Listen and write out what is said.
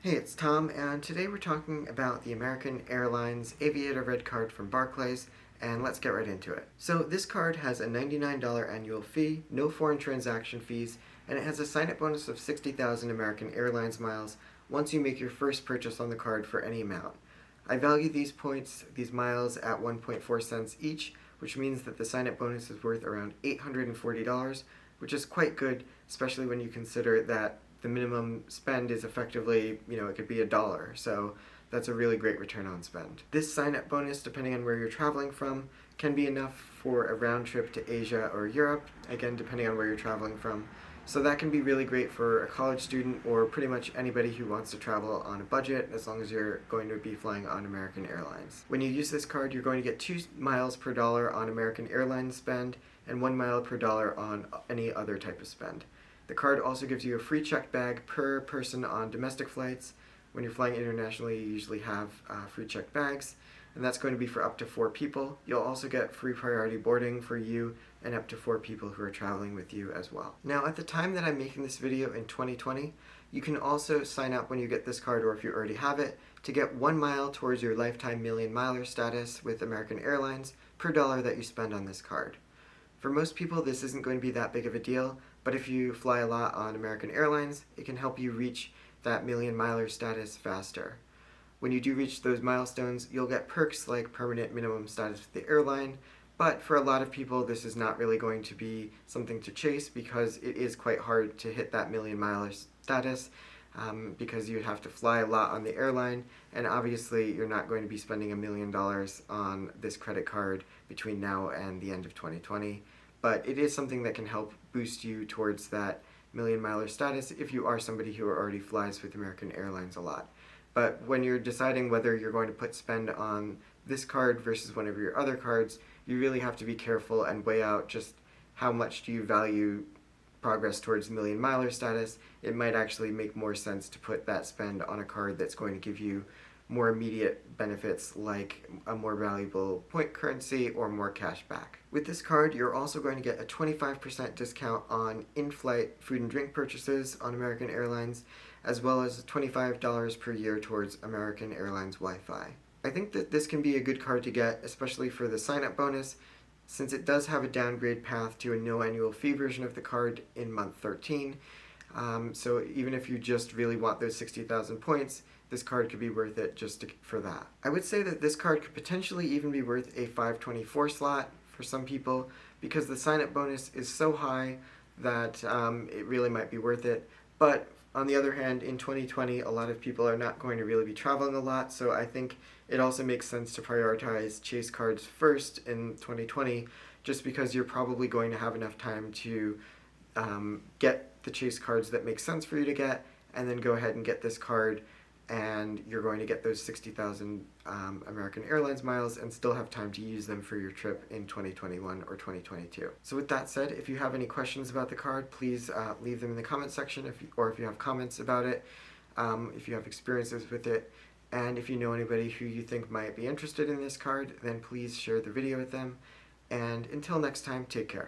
Hey, it's Tom, and today we're talking about the American Airlines Aviator Red card from Barclays, and let's get right into it. So this card has a $99 annual fee, no foreign transaction fees, and it has a sign-up bonus of 60,000 American Airlines miles once you make your first purchase on the card for any amount. I value these miles at 1.4 cents each, which means that the sign-up bonus is worth around $840, which is quite good, especially when you consider that the minimum spend is effectively, it could be $1. So that's a really great return on spend. This sign-up bonus, depending on where you're traveling from, can be enough for a round trip to Asia or Europe, again, depending on where you're traveling from. So that can be really great for a college student or pretty much anybody who wants to travel on a budget, as long as you're going to be flying on American Airlines. When you use this card, you're going to get 2 miles per dollar on American Airlines spend and 1 mile per dollar on any other type of spend. The card also gives you a free checked bag per person on domestic flights. When you're flying internationally, you usually have free checked bags, and that's going to be for up to 4 people. You'll also get free priority boarding for you and up to 4 people who are traveling with you as well. Now, at the time that I'm making this video in 2020, you can also sign up when you get this card, or if you already have it, to get 1 mile towards your lifetime million miler status with American Airlines per dollar that you spend on this card. For most people, this isn't going to be that big of a deal, but if you fly a lot on American Airlines, it can help you reach that million miler status faster. When you do reach those milestones, you'll get perks like permanent minimum status with the airline, but for a lot of people, this is not really going to be something to chase because it is quite hard to hit that million miler status because you have to fly a lot on the airline, and obviously you're not going to be spending $1 million on this credit card between now and the end of 2020. But it is something that can help boost you towards that million miler status if you are somebody who already flies with American Airlines a lot. But when you're deciding whether you're going to put spend on this card versus one of your other cards, you really have to be careful and weigh out just how much do you value progress towards million miler status. It might actually make more sense to put that spend on a card that's going to give you more immediate benefits like a more valuable point currency or more cash back. With this card, you're also going to get a 25% discount on in-flight food and drink purchases on American Airlines, as well as $25 per year towards American Airlines Wi-Fi. I think that this can be a good card to get, especially for the sign-up bonus, since it does have a downgrade path to a no annual fee version of the card in month 13. So even if you just really want those 60,000 points, this card could be worth it for that. I would say that this card could potentially even be worth a 524 slot for some people because the sign-up bonus is so high that it really might be worth it. But on the other hand, in 2020, a lot of people are not going to really be traveling a lot, so I think it also makes sense to prioritize chase cards first in 2020, just because you're probably going to have enough time to get the chase cards that make sense for you to get, and then go ahead and get this card, and you're going to get those 60,000 American Airlines miles and still have time to use them for your trip in 2021 or 2022. So with that said, if you have any questions about the card, please leave them in the comment section, or if you have comments about it, if you have experiences with it, and if you know anybody who you think might be interested in this card, then please share the video with them. And until next time, take care.